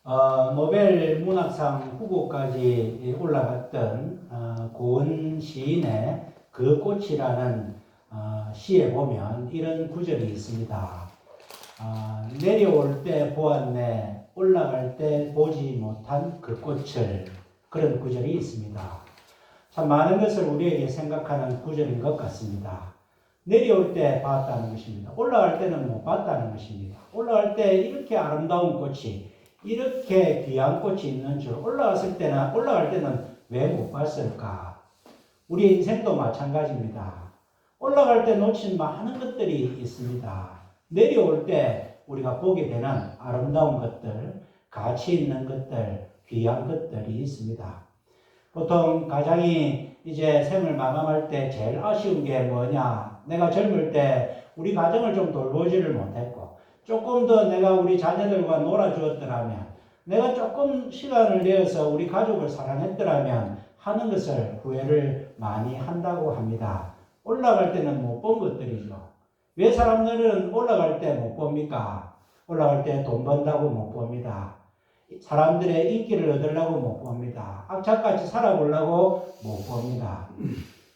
노벨 문학상 후보까지 올라갔던 고은 시인의 그 꽃이라는 시에 보면 이런 구절이 있습니다. 내려올 때 보았네, 올라갈 때 보지 못한 그 꽃을, 그런 구절이 있습니다. 참 많은 것을 우리에게 생각하는 구절인 것 같습니다. 내려올 때 봤다는 것입니다. 올라갈 때는 못 봤다는 것입니다. 올라갈 때 이렇게 아름다운 꽃이, 이렇게 귀한 꽃이 있는 줄 올라갈 때는 왜 못 봤을까? 우리 인생도 마찬가지입니다. 올라갈 때 놓친 많은 것들이 있습니다. 내려올 때 우리가 보게 되는 아름다운 것들, 가치 있는 것들, 귀한 것들이 있습니다. 보통 가장이 이제 생을 마감할 때 제일 아쉬운 게 뭐냐? 내가 젊을 때 우리 가정을 좀 돌보지를 못했고, 조금 더 내가 우리 자녀들과 놀아주었더라면, 내가 조금 시간을 내어서 우리 가족을 사랑했더라면 하는 것을 후회를 많이 한다고 합니다. 올라갈 때는 못 본 것들이죠. 왜 사람들은 올라갈 때 못 봅니까? 올라갈 때 돈 번다고 못 봅니다. 사람들의 인기를 얻으려고 못 봅니다. 악착같이 살아보려고 못 봅니다.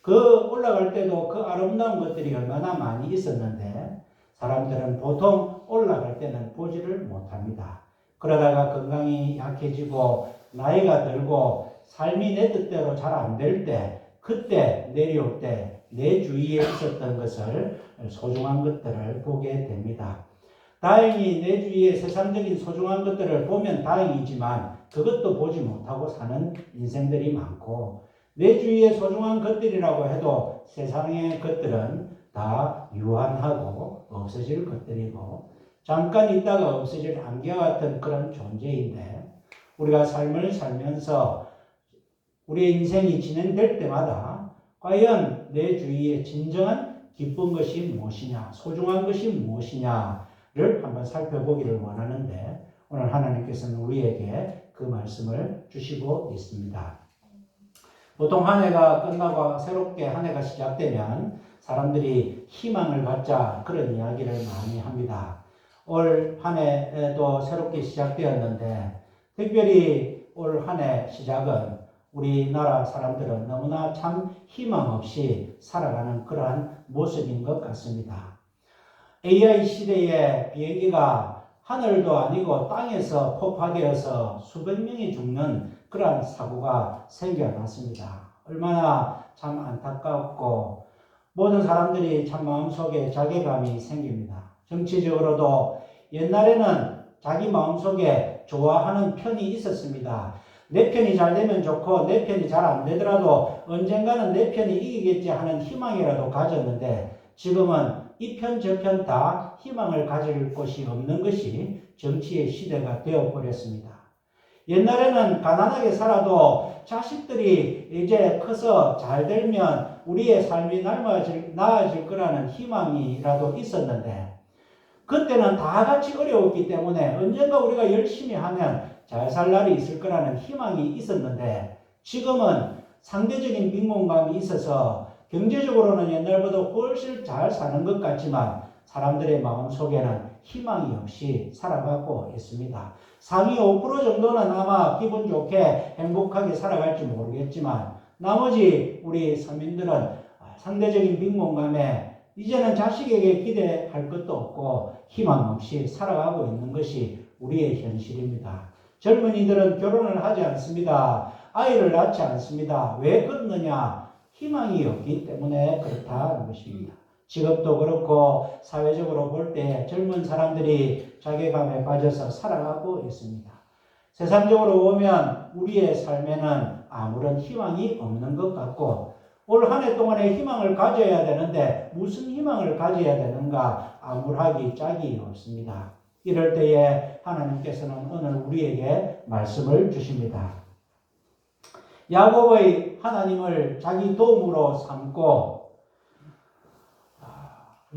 그 올라갈 때도 그 아름다운 것들이 얼마나 많이 있었는데 사람들은 보통 올라갈 때는 보지를 못합니다. 그러다가 건강이 약해지고 나이가 들고 삶이 내 뜻대로 잘 안 될 때, 그때 내려올 때 내 주위에 있었던 것을, 소중한 것들을 보게 됩니다. 다행히 내 주위에 세상적인 소중한 것들을 보면 다행이지만 그것도 보지 못하고 사는 인생들이 많고, 내 주위에 소중한 것들이라고 해도 세상의 것들은 다 유한하고 없어질 것들이고 잠깐 있다가 없어질 안개와 같은 그런 존재인데, 우리가 삶을 살면서 우리의 인생이 진행될 때마다 과연 내 주위에 진정한 기쁜 것이 무엇이냐, 소중한 것이 무엇이냐를 한번 살펴보기를 원하는데, 오늘 하나님께서는 우리에게 그 말씀을 주시고 있습니다. 보통 한 해가 끝나고 새롭게 한 해가 시작되면 사람들이 희망을 갖자, 그런 이야기를 많이 합니다. 올 한 해도 새롭게 시작되었는데 특별히 올 한 해 시작은 우리나라 사람들은 너무나 참 희망 없이 살아가는 그러한 모습인 것 같습니다. AI 시대에 비행기가 하늘도 아니고 땅에서 폭파되어서 수백 명이 죽는 그러한 사고가 생겨났습니다. 얼마나 참 안타깝고 모든 사람들이 참 마음속에 자괴감이 생깁니다. 정치적으로도 옛날에는 자기 마음속에 좋아하는 편이 있었습니다. 내 편이 잘 되면 좋고 내 편이 잘 안 되더라도 언젠가는 내 편이 이기겠지 하는 희망이라도 가졌는데, 지금은 이 편 저 편 다 희망을 가질 곳이 없는 것이 정치의 시대가 되어버렸습니다. 옛날에는 가난하게 살아도 자식들이 이제 커서 잘 되면 우리의 삶이 나아질 거라는 희망이라도 있었는데, 그때는 다 같이 어려웠기 때문에 언젠가 우리가 열심히 하면 잘 살 날이 있을 거라는 희망이 있었는데, 지금은 상대적인 빈곤감이 있어서 경제적으로는 옛날보다 훨씬 잘 사는 것 같지만 사람들의 마음속에는 희망이 없이 살아가고 있습니다. 상위 5% 정도는 아마 기분 좋게 행복하게 살아갈지 모르겠지만 나머지 우리 서민들은 상대적인 빈곤감에 이제는 자식에게 기대할 것도 없고 희망 없이 살아가고 있는 것이 우리의 현실입니다. 젊은이들은 결혼을 하지 않습니다. 아이를 낳지 않습니다. 왜 그러느냐? 희망이 없기 때문에 그렇다는 것입니다. 직업도 그렇고 사회적으로 볼 때 젊은 사람들이 자괴감에 빠져서 살아가고 있습니다. 세상적으로 보면 우리의 삶에는 아무런 희망이 없는 것 같고, 올 한 해 동안에 희망을 가져야 되는데 무슨 희망을 가져야 되는가 암울하기 짝이 없습니다. 이럴 때에 하나님께서는 오늘 우리에게 말씀을 주십니다. 야곱의 하나님을 자기 도움으로 삼고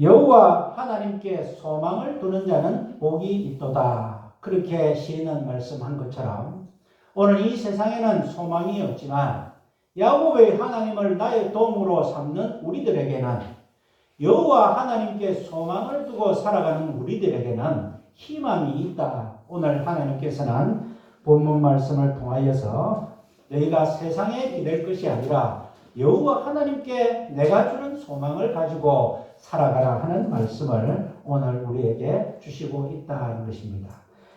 여호와 하나님께 소망을 두는 자는 복이 있도다. 그렇게 시인은 말씀한 것처럼 오늘 이 세상에는 소망이 없지만 야곱의 하나님을 나의 도움으로 삼는 우리들에게는, 여호와 하나님께 소망을 두고 살아가는 우리들에게는 희망이 있다. 오늘 하나님께서는 본문 말씀을 통하여서 너희가 세상에 기댈 것이 아니라 여호와 하나님께 내가 주는 소망을 가지고 살아가라 하는 말씀을 오늘 우리에게 주시고 있다는 것입니다.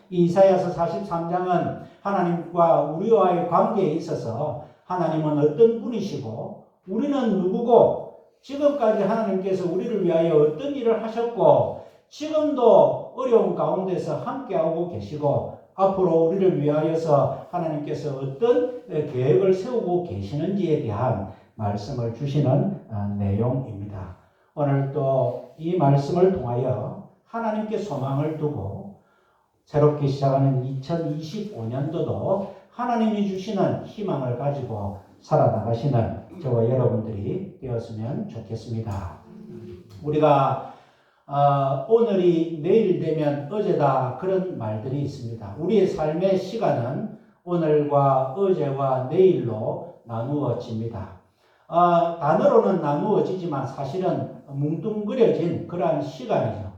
이사야서 43장은 하나님과 우리와의 관계에 있어서 하나님은 어떤 분이시고 우리는 누구고 지금까지 하나님께서 우리를 위하여 어떤 일을 하셨고 지금도 어려운 가운데서 함께하고 계시고 앞으로 우리를 위하여서 하나님께서 어떤 계획을 세우고 계시는지에 대한 말씀을 주시는 내용입니다. 오늘 또 이 말씀을 통하여 하나님께 소망을 두고 새롭게 시작하는 2025년도도 하나님이 주시는 희망을 가지고 살아나가시는 저와 여러분들이 되었으면 좋겠습니다. 우리가 오늘이 내일 되면 어제다 그런 말들이 있습니다. 우리의 삶의 시간은 오늘과 어제와 내일로 나누어집니다. 단어로는 나누어지지만 사실은 뭉뚱그려진 그러한 시간이죠.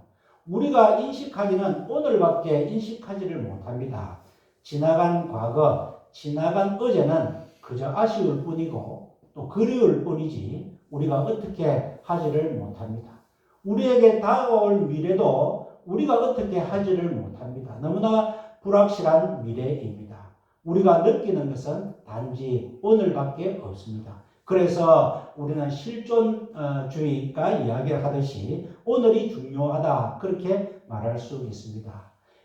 우리가 인식하기는 오늘밖에 인식하지를 못합니다. 지나간 과거, 지나간 어제는 그저 아쉬울 뿐이고 또 그리울 뿐이지 우리가 어떻게 하지를 못합니다. 우리에게 다가올 미래도 우리가 어떻게 하지를 못합니다. 너무나 불확실한 미래입니다. 우리가 느끼는 것은 단지 오늘밖에 없습니다. 그래서 우리는 실존주의가 이야기를 하듯이 오늘이 중요하다 그렇게 말할 수 있습니다.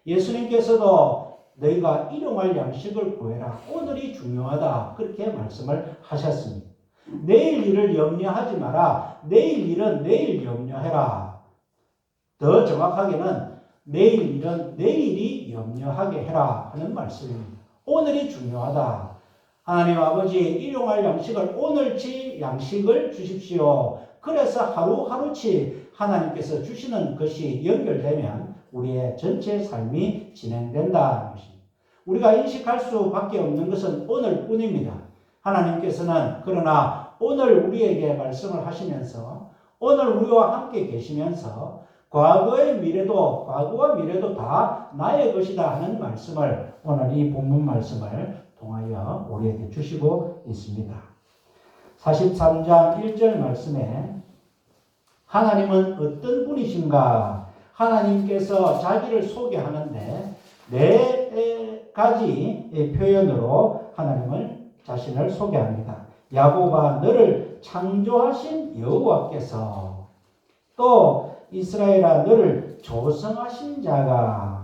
예수님께서도 너희가 일용할 양식을 구해라. 오늘이 중요하다 그렇게 말씀을 하셨습니다. 내일 일을 염려하지 마라. 내일 일은 내일 염려해라. 더 정확하게는 내일 일은 내일이 염려하게 해라 하는 말씀입니다. 오늘이 중요하다. 하나님 아버지 일용할 양식을 오늘치 양식을 주십시오. 그래서 하루하루치 하나님께서 주시는 것이 연결되면 우리의 전체 삶이 진행된다는 것입니다. 우리가 인식할 수밖에 없는 것은 오늘뿐입니다. 하나님께서는 그러나 오늘 우리에게 말씀을 하시면서 오늘 우리와 함께 계시면서 과거의 미래도 과거와 미래도 다 나의 것이다 하는 말씀을 오늘 이 본문 말씀을 통하여 우리에게 주시고 있습니다. 43장 1절 말씀에 하나님은 어떤 분이신가? 하나님께서 자기를 소개하는데 네 가지 표현으로 하나님을 자신을 소개합니다. 야곱아 너를 창조하신 여호와께서 또 이스라엘아 너를 조성하신 자가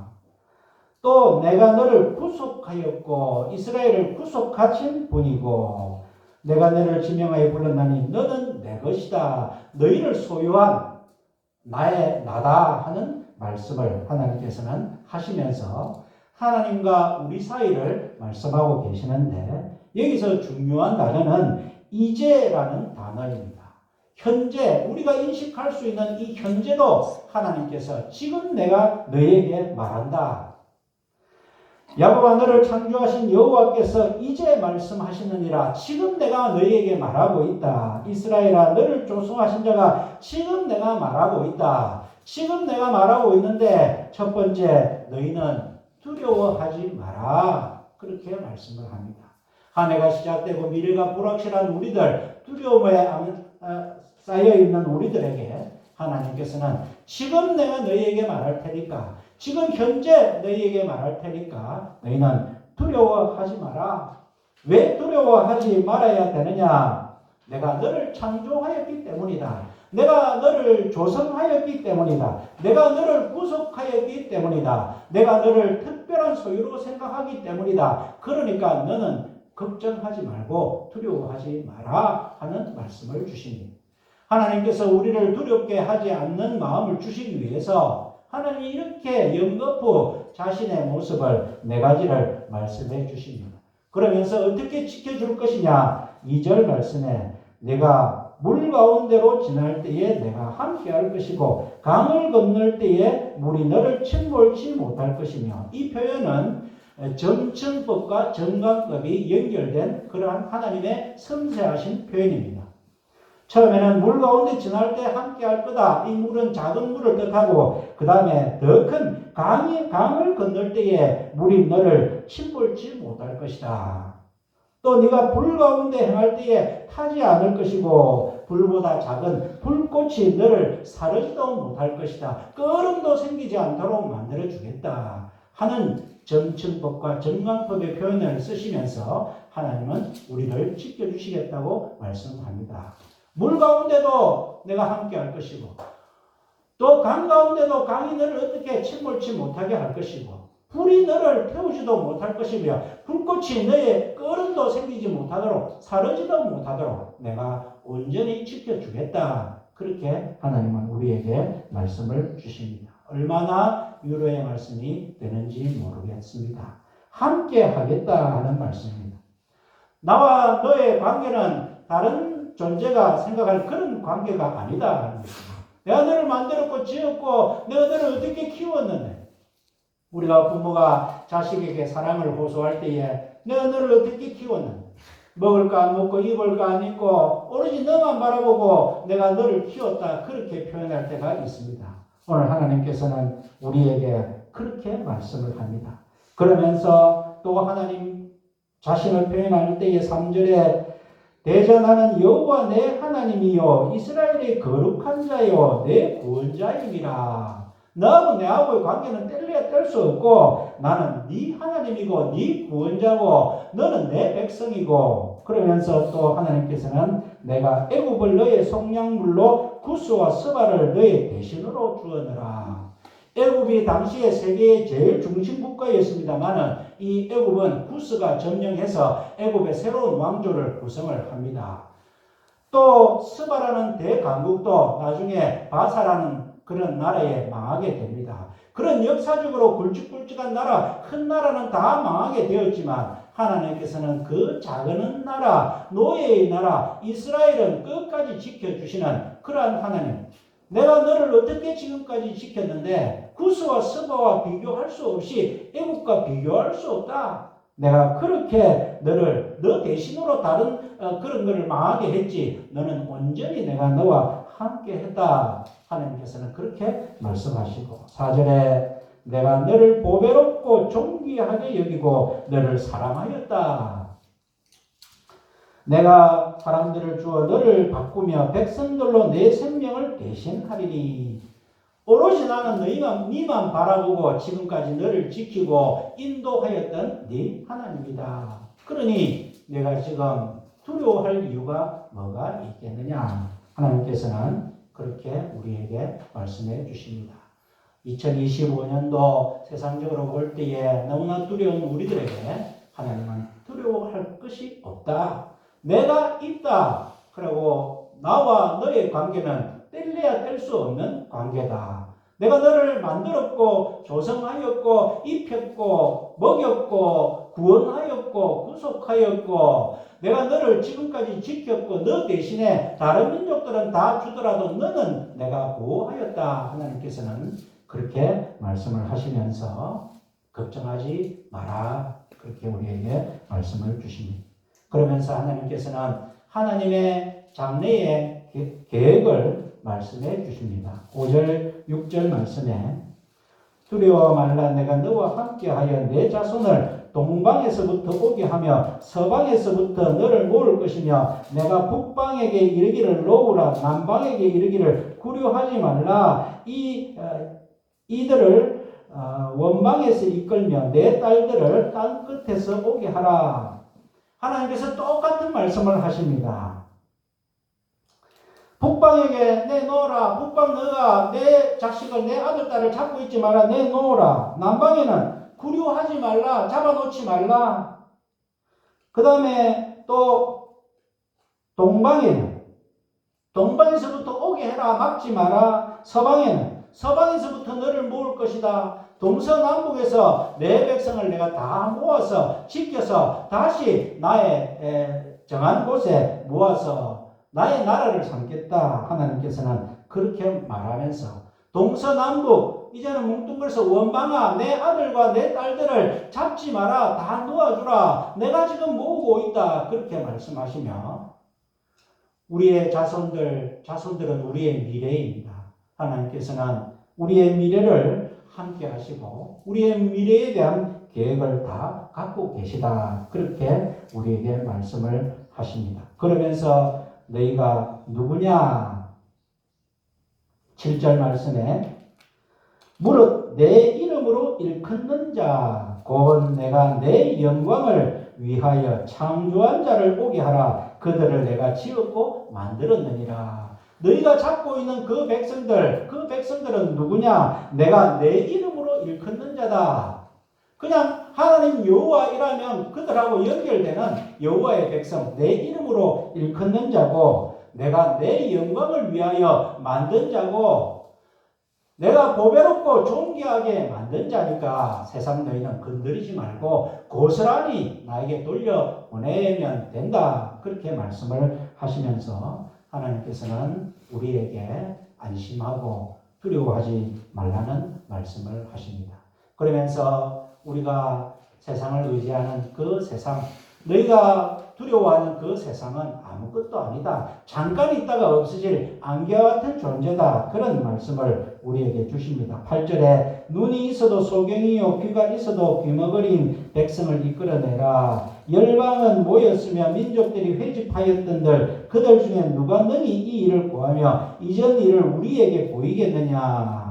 또 내가 너를 구속하였고 이스라엘을 구속하신 분이고 내가 너를 지명하여 불렀나니 너는 내 것이다. 너희를 소유한 나다 하는 말씀을 하나님께서는 하시면서 하나님과 우리 사이를 말씀하고 계시는데 여기서 중요한 단어는 이제라는 단어입니다. 현재 우리가 인식할 수 있는 이 현재도 하나님께서 지금 내가 너에게 말한다. 야곱아 너를 창조하신 여호와께서 이제 말씀하시느니라. 지금 내가 너희에게 말하고 있다. 이스라엘아 너를 조성하신 자가 지금 내가 말하고 있다. 지금 내가 말하고 있는데 첫 번째 너희는 두려워하지 마라. 그렇게 말씀을 합니다. 한 해가 시작되고 미래가 불확실한 우리들, 두려움에 쌓여있는 우리들에게 하나님께서는 지금 내가 너희에게 말할 테니까 지금 현재 너희에게 말할 테니까 너희는 두려워하지 마라. 왜 두려워하지 말아야 되느냐? 내가 너를 창조하였기 때문이다. 내가 너를 조성하였기 때문이다. 내가 너를 구속하였기 때문이다. 내가 너를 특별한 소유로 생각하기 때문이다. 그러니까 너는 걱정하지 말고 두려워하지 마라 하는 말씀을 주십니다. 하나님께서 우리를 두렵게 하지 않는 마음을 주시기 위해서 하나님이 이렇게 연거푸 자신의 모습을 네 가지를 말씀해 주십니다. 그러면서 어떻게 지켜줄 것이냐? 2절 말씀에 내가 물 가운데로 지날 때에 내가 함께할 것이고 강을 건널 때에 물이 너를 침몰치 못할 것이며 이 표현은 정천법과 정강법이 연결된 그러한 하나님의 섬세하신 표현입니다. 처음에는 물 가운데 지날 때 함께 할 거다. 이 물은 작은 물을 뜻하고 그 다음에 더 큰 강을 건널 때에 물이 너를 침몰치 못할 것이다. 또 네가 불 가운데 행할 때에 타지 않을 것이고 불보다 작은 불꽃이 너를 사르지도 못할 것이다. 끄름도 생기지 않도록 만들어 주겠다 하는 정칭법과 정강법의 표현을 쓰시면서 하나님은 우리를 지켜주시겠다고 말씀합니다. 물 가운데도 내가 함께 할 것이고 또 강 가운데도 강이 너를 어떻게 침몰치 못하게 할 것이고 불이 너를 태우지도 못할 것이며 불꽃이 너의 끄름도 생기지 못하도록 사르지도 못하도록 내가 온전히 지켜주겠다. 그렇게 하나님은 우리에게 말씀을 주십니다. 얼마나 위로의 말씀이 되는지 모르겠습니다. 함께 하겠다 하는 말씀입니다. 나와 너의 관계는 다른 존재가 생각할 그런 관계가 아니다 하는 것입니다. 내가 너를 만들었고 지었고 내가 너를 어떻게 키웠는데 우리가 부모가 자식에게 사랑을 호소할 때에 내가 너를 어떻게 키웠는데 먹을 거 안 먹고 입을 거 안 입고 오로지 너만 바라보고 내가 너를 키웠다 그렇게 표현할 때가 있습니다. 오늘 하나님께서는 우리에게 그렇게 말씀을 합니다. 그러면서 또 하나님 자신을 표현할 때에 3절에 대전하는 여호와 내 하나님이요 이스라엘의 거룩한 자요 내 구원자임이라. 너하고 내하고의 관계는 뗄래야 뗄 수 없고 나는 네 하나님이고 네 구원자고 너는 내 백성이고 그러면서 또 하나님께서는 내가 애굽을 너의 속량물로 구스와 스바를 너의 대신으로 주었느라. 애굽이 당시에 세계의 제일 중심 국가였습니다만은 이 애굽은 구스가 점령해서 애굽의 새로운 왕조를 구성을 합니다. 또 스바라는 대강국도 나중에 바사라는 그런 나라에 망하게 됩니다. 그런 역사적으로 굵직굵직한 나라, 큰 나라는 다 망하게 되었지만 하나님께서는 그 작은 나라, 노예의 나라 이스라엘은 끝까지 지켜주시는 그러한 하나님. 내가 너를 어떻게 지금까지 지켰는데 구스와 스바와 비교할 수 없이 애국과 비교할 수 없다. 내가 그렇게 너를 너 대신으로 다른 그런 것을 망하게 했지 너는 온전히 내가 너와 함께 했다. 하나님께서는 그렇게 말씀하시고 4절에 내가 너를 보배롭고 존귀하게 여기고 너를 사랑하였다. 내가 사람들을 주어 너를 바꾸며 백성들로 내 생명을 대신하리니. 오롯이 나는 네만 바라보고 지금까지 너를 지키고 인도하였던 네 하나님이다. 그러니 내가 지금 두려워할 이유가 뭐가 있겠느냐. 하나님께서는 그렇게 우리에게 말씀해 주십니다. 2025년도 세상적으로 볼 때에 너무나 두려운 우리들에게 하나님은 두려워할 것이 없다. 내가 있다. 그리고 나와 너의 관계는 뗄래야 뗄 수 없는 관계다. 내가 너를 만들었고 조성하였고 입혔고 먹였고 구원하였고 구속하였고 내가 너를 지금까지 지켰고 너 대신에 다른 민족들은 다 주더라도 너는 내가 보호하였다. 하나님께서는 그렇게 말씀을 하시면서 걱정하지 마라. 그렇게 우리에게 말씀을 주십니다. 그러면서 하나님께서는 하나님의 장래의 계획을 말씀해 주십니다. 5절 6절 말씀에 두려워 말라. 내가 너와 함께하여 내 자손을 동방에서부터 오게 하며 서방에서부터 너를 모을 것이며 내가 북방에게 이르기를 놓으라 남방에게 이르기를 구려하지 말라. 이들을 원방에서 이끌며 내 딸들을 땅 끝에서 오게 하라. 하나님께서 똑같은 말씀을 하십니다. 북방에게 내놓으라. 북방 너가 내 자식을 내 아들 딸을 잡고 있지 마라. 내놓으라. 남방에는 구류하지 말라. 잡아놓지 말라. 그 다음에 또 동방에서부터 오게 해라. 막지 마라. 서방에서부터 너를 모을 것이다. 동서남북에서 내 백성을 내가 다 모아서 지켜서 다시 나의 정한 곳에 모아서 나의 나라를 삼겠다. 하나님께서는 그렇게 말하면서 동서남북 이제는 뭉뚱그려서 원방아 내 아들과 내 딸들을 잡지 마라. 다 놓아주라. 내가 지금 모으고 있다. 그렇게 말씀하시며 우리의 자손들은 우리의 미래입니다. 하나님께서는 우리의 미래를 함께 하시고 우리의 미래에 대한 계획을 다 갖고 계시다. 그렇게 우리에게 말씀을 하십니다. 그러면서 너희가 누구냐? 7절 말씀에 무릇 내 이름으로 일컫는 자 곧 내가 내 영광을 위하여 창조한 자를 오게 하라. 그들을 내가 지었고 만들었느니라. 너희가 잡고 있는 그 백성들은 누구냐? 내가 내 이름으로 일컫는 자다. 그냥 하나님 여호와이라면 그들하고 연결되는 여호와의 백성, 내 이름으로 일컫는 자고 내가 내 영광을 위하여 만든 자고 내가 보배롭고 존귀하게 만든 자니까 세상 너희는 건드리지 말고 고스란히 나에게 돌려보내면 된다. 그렇게 말씀을 하시면서 하나님께서는 우리에게 안심하고 두려워하지 말라는 말씀을 하십니다. 그러면서 우리가 세상을 의지하는 그 세상, 너희가 두려워하는 그 세상은 아무것도 아니다. 잠깐 있다가 없어질 안개와 같은 존재다. 그런 말씀을 우리에게 주십니다. 8절에 눈이 있어도 소경이요 귀가 있어도 귀머거린 백성을 이끌어내라. 열방은 모였으며 민족들이 회집하였던들 그들 중에 누가 능히 이 일을 구하며 이전 일을 우리에게 보이겠느냐.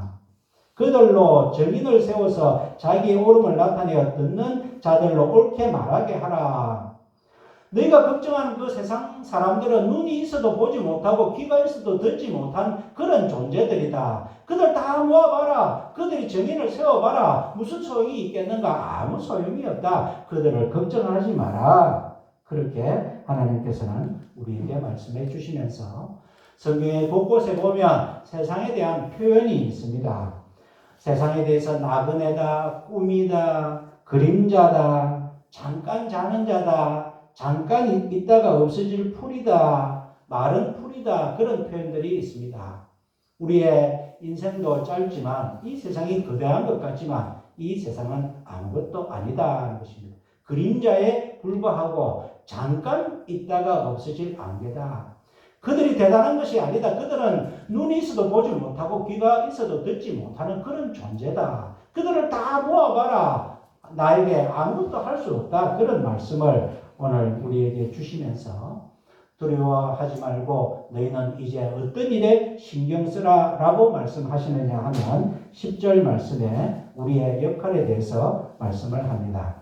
그들로 증인을 세워서 자기의 옳음을 나타내어 듣는 자들로 옳게 말하게 하라. 너희가 걱정하는 그 세상 사람들은 눈이 있어도 보지 못하고 귀가 있어도 듣지 못한 그런 존재들이다. 그들 다 모아봐라. 그들이 증인을 세워봐라. 무슨 소용이 있겠는가? 아무 소용이 없다. 그들을 걱정하지 마라. 그렇게 하나님께서는 우리에게 말씀해 주시면서 성경의 곳곳에 보면 세상에 대한 표현이 있습니다. 세상에 대해서 나그네다, 꿈이다, 그림자다, 잠깐 자는 자다, 잠깐 있다가 없어질 풀이다, 마른 풀이다, 그런 표현들이 있습니다. 우리의 인생도 짧지만 이 세상이 거대한 것 같지만 이 세상은 아무것도 아니다 하는 것입니다. 그림자에 불과하고 잠깐 있다가 없어질 안개다. 그들이 대단한 것이 아니다. 그들은 눈이 있어도 보지 못하고 귀가 있어도 듣지 못하는 그런 존재다. 그들을 다 모아봐라. 나에게 아무것도 할 수 없다. 그런 말씀을 오늘 우리에게 주시면서 두려워하지 말고 너희는 이제 어떤 일에 신경 쓰라 라고 말씀하시느냐 하면 10절 말씀에 우리의 역할에 대해서 말씀을 합니다.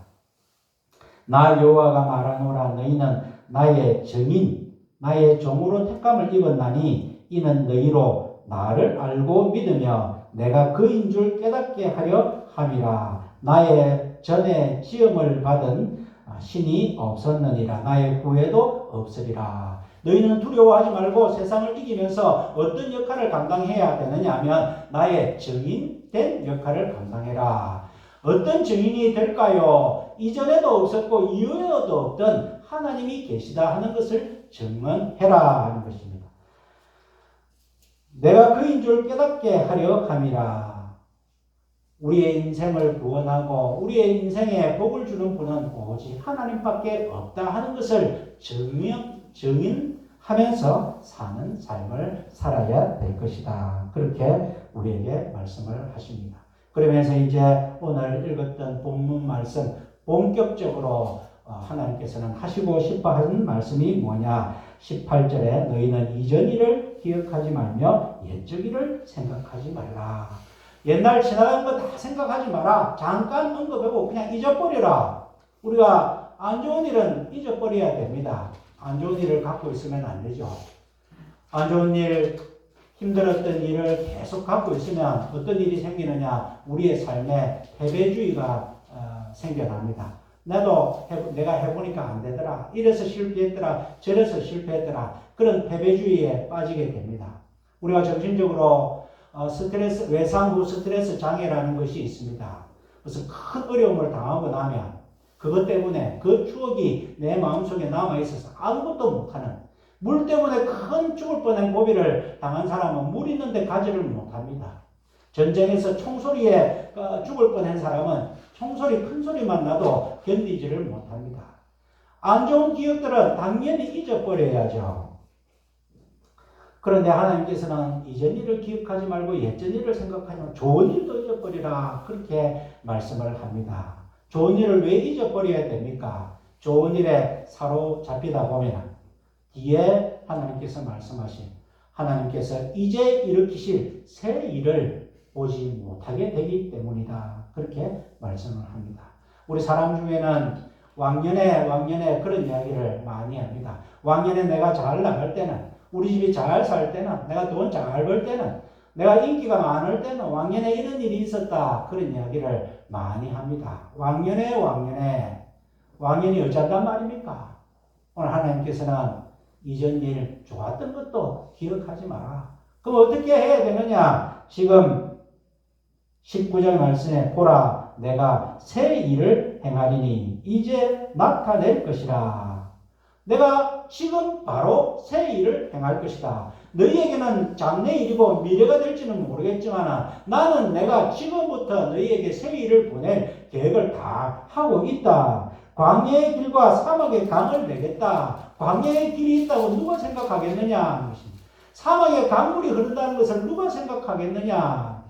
나 여호와가 말하노라. 너희는 나의 증인 나의 종으로 택감을 입었나니 이는 너희로 나를 알고 믿으며 내가 그인 줄 깨닫게 하려 함이라. 나의 전에 지음을 받은 신이 없었느니라. 나의 후에도 없으리라. 너희는 두려워하지 말고 세상을 이기면서 어떤 역할을 감당해야 되느냐 하면 나의 증인된 역할을 감당해라. 어떤 증인이 될까요? 이전에도 없었고 이후에도 없던 하나님이 계시다 하는 것을 증언해라 하는 것입니다. 내가 그인 줄 깨닫게 하려 함이라. 우리의 인생을 구원하고 우리의 인생에 복을 주는 분은 오직 하나님밖에 없다 하는 것을 증인하면서 사는 삶을 살아야 될 것이다. 그렇게 우리에게 말씀을 하십니다. 그러면서 이제 오늘 읽었던 본문 말씀 본격적으로 하나님께서는 하시고 싶어 하는 말씀이 뭐냐? 18절에 너희는 이전 일을 기억하지 말며 옛적 일을 생각하지 말라. 옛날 지나간 거 다 생각하지 마라. 잠깐 언급하고 그냥 잊어버려라. 우리가 안 좋은 일은 잊어버려야 됩니다. 안 좋은 일을 갖고 있으면 안 되죠. 안 좋은 일, 힘들었던 일을 계속 갖고 있으면 어떤 일이 생기느냐? 우리의 삶에 패배주의가 생겨납니다. 내가 해보니까 안 되더라. 이래서 실패했더라. 저래서 실패했더라. 그런 패배주의에 빠지게 됩니다. 우리가 정신적으로 외상 후 스트레스 장애라는 것이 있습니다. 무슨 큰 어려움을 당하고 나면 그것 때문에 그 추억이 내 마음속에 남아있어서 아무것도 못하는, 물 때문에 큰 죽을 뻔한 고비를 당한 사람은 물 있는데 가지를 못합니다. 전쟁에서 총소리에 죽을 뻔한 사람은 총소리 큰 소리만 나도 견디지를 못합니다. 안 좋은 기억들은 당연히 잊어버려야죠. 그런데 하나님께서는 이전 일을 기억하지 말고 옛전 일을 생각하지 말고 좋은 일도 잊어버리라 그렇게 말씀을 합니다. 좋은 일을 왜 잊어버려야 됩니까? 좋은 일에 사로잡히다 보면 뒤에 하나님께서 말씀하신 하나님께서 이제 일으키실 새 일을 보지 못하게 되기 때문이다. 그렇게 말씀을 합니다. 우리 사람 중에는 왕년에 그런 이야기를 많이 합니다. 왕년에 내가 잘 나갈 때는, 우리 집이 잘 살 때는, 내가 돈 잘 벌 때는, 내가 인기가 많을 때는 왕년에 이런 일이 있었다. 그런 이야기를 많이 합니다. 왕년이 어쩌단 말입니까? 오늘 하나님께서는 이전 일 좋았던 것도 기억하지 마라. 그럼 어떻게 해야 되느냐? 지금 19절 말씀에 보라 내가 새 일을 행하리니 이제 나타낼 것이라. 내가 지금 바로 새 일을 행할 것이다. 너희에게는 장래 일이고 미래가 될지는 모르겠지만 나는 내가 지금부터 너희에게 새 일을 보낼 계획을 다 하고 있다. 광야의 길과 사막의 강을 내겠다. 광야의 길이 있다고 누가 생각하겠느냐? 사막에 강물이 흐른다는 것을 누가 생각하겠느냐?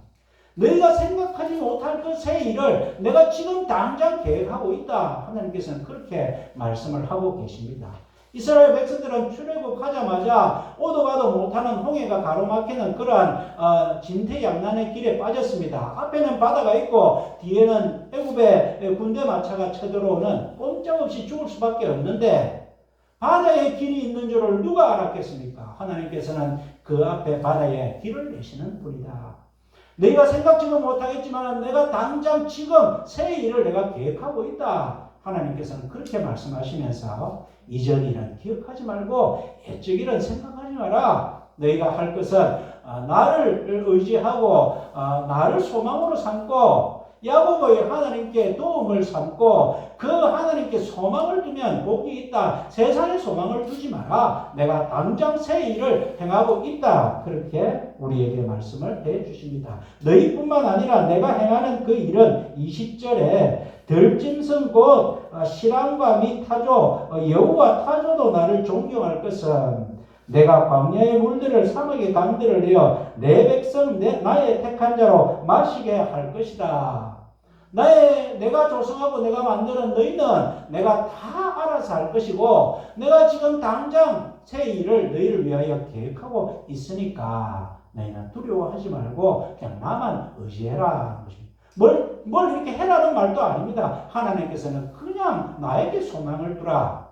너희가 생각하지 못할 그 새 일을 내가 지금 당장 계획하고 있다. 하나님께서는 그렇게 말씀을 하고 계십니다. 이스라엘 백성들은 출애굽하자마자 오도 가도 못하는 홍해가 가로막히는 그러한 진퇴양난의 길에 빠졌습니다. 앞에는 바다가 있고 뒤에는 애굽의 군대 마차가 쳐들어오는 꼼짝없이 죽을 수밖에 없는데 바다에 길이 있는 줄을 누가 알았겠습니까? 하나님께서는 그 앞에 바다에 길을 내시는 분이다. 너희가 생각지도 못하겠지만 내가 당장 지금 새 일을 내가 계획하고 있다. 하나님께서는 그렇게 말씀하시면서 이전 일은 기억하지 말고 옛적 일은 생각하지 마라. 너희가 할 것은 나를 의지하고 나를 소망으로 삼고 야곱의 하나님께 도움을 삼고 그 하나님께 소망을 두면 복이 있다. 세상에 소망을 두지 마라. 내가 당장 새 일을 행하고 있다. 그렇게 우리에게 말씀을 해주십니다. 너희뿐만 아니라 내가 행하는 그 일은 20절에 들짐승 곧 실랑과 및 타조 여우와 타조도 나를 존경할 것은 내가 광야의 물들을 사막의 강들을 내어 내 백성 나의 택한 자로 마시게 할 것이다. 내가 조성하고 내가 만드는 너희는 내가 다 알아서 할 것이고 내가 지금 당장 새 일을 너희를 위하여 계획하고 있으니까 너희는 두려워하지 말고 그냥 나만 의지해라. 뭘 이렇게 해라는 말도 아닙니다. 하나님께서는 그냥 나에게 소망을 두라.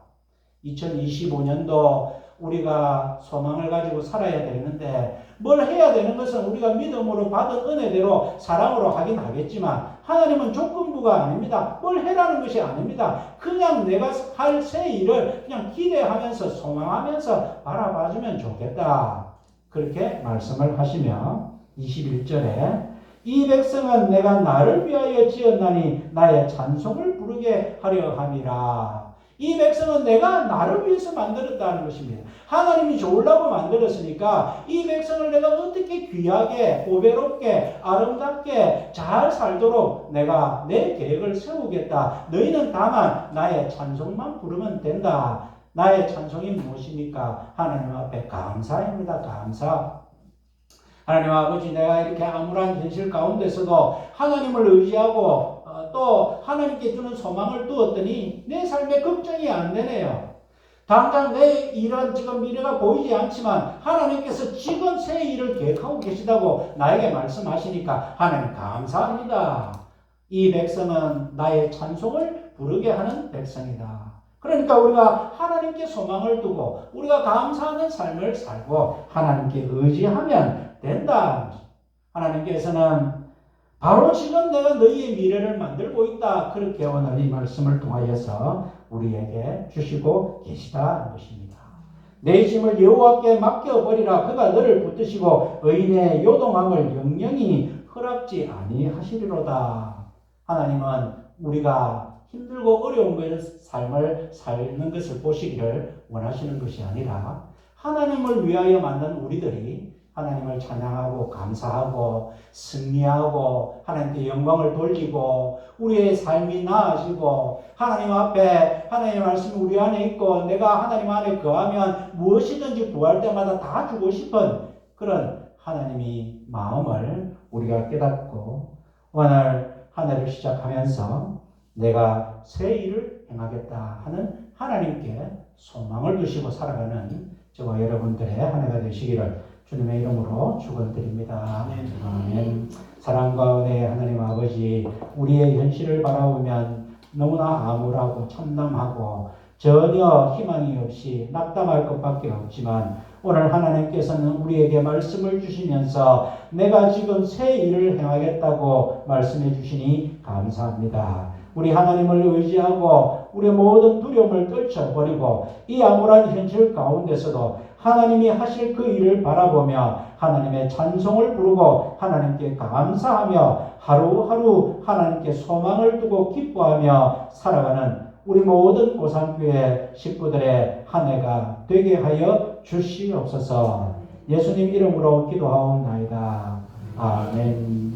2025년도 우리가 소망을 가지고 살아야 되는데 뭘 해야 되는 것은 우리가 믿음으로 받은 은혜대로 사랑으로 하긴 하겠지만 하나님은 조건부가 아닙니다. 뭘 해라는 것이 아닙니다. 그냥 내가 할 새 일을 그냥 기대하면서 소망하면서 바라봐주면 좋겠다. 그렇게 말씀을 하시며 21절에 이 백성은 내가 나를 위하여 지었나니 나의 찬송을 부르게 하려 함이라. 이 백성은 내가 나를 위해서 만들었다는 것입니다. 하나님이 좋으려고 만들었으니까 이 백성을 내가 어떻게 귀하게 보배롭게 아름답게 잘 살도록 내가 내 계획을 세우겠다. 너희는 다만 나의 찬송만 부르면 된다. 나의 찬송이 무엇입니까? 하나님 앞에 감사입니다. 감사. 하나님 아버지, 내가 이렇게 암울한 현실 가운데서도 하나님을 의지하고 또 하나님께 주는 소망을 두었더니 내 삶에 걱정이 안 되네요. 당장 내 일은 지금 미래가 보이지 않지만 하나님께서 지금 새 일을 계획하고 계시다고 나에게 말씀하시니까 하나님 감사합니다. 이 백성은 나의 찬송을 부르게 하는 백성이다. 그러니까 우리가 하나님께 소망을 두고 우리가 감사하는 삶을 살고 하나님께 의지하면 된다. 하나님께서는 바로 지금 내가 너희의 미래를 만들고 있다. 그렇게 오늘 이 말씀을 통하여서 우리에게 주시고 계시다는 것입니다. 내 힘을 여호와께 맡겨버리라. 그가 너를 붙드시고 의인의 요동함을 영영히 허락지 아니하시리로다. 하나님은 우리가 힘들고 어려운 것의 삶을 사는 것을 보시기를 원하시는 것이 아니라 하나님을 위하여 만든 우리들이 하나님을 찬양하고 감사하고 승리하고 하나님께 영광을 돌리고 우리의 삶이 나아지고 하나님 앞에 하나님의 말씀이 우리 안에 있고 내가 하나님 안에 거하면 무엇이든지 구할 때마다 다 주고 싶은 그런 하나님의 마음을 우리가 깨닫고 오늘 한 해를 시작하면서 내가 새 일을 행하겠다 하는 하나님께 소망을 두시고 살아가는 저와 여러분들의 한 해가 되시기를 주님의 이름으로 축원드립니다. 아멘. 사랑과 은혜의 하나님 아버지, 우리의 현실을 바라보면 너무나 암울하고 참담하고 전혀 희망이 없이 낙담할 것밖에 없지만 오늘 하나님께서는 우리에게 말씀을 주시면서 내가 지금 새 일을 행하겠다고 말씀해 주시니 감사합니다. 우리 하나님을 의지하고 우리의 모든 두려움을 떨쳐버리고 이 암울한 현실 가운데서도 하나님이 하실 그 일을 바라보며 하나님의 찬송을 부르고 하나님께 감사하며 하루하루 하나님께 소망을 두고 기뻐하며 살아가는 우리 모든 고산교회 식구들의 한 해가 되게 하여 주시옵소서. 예수님 이름으로 기도하옵나이다. 아멘.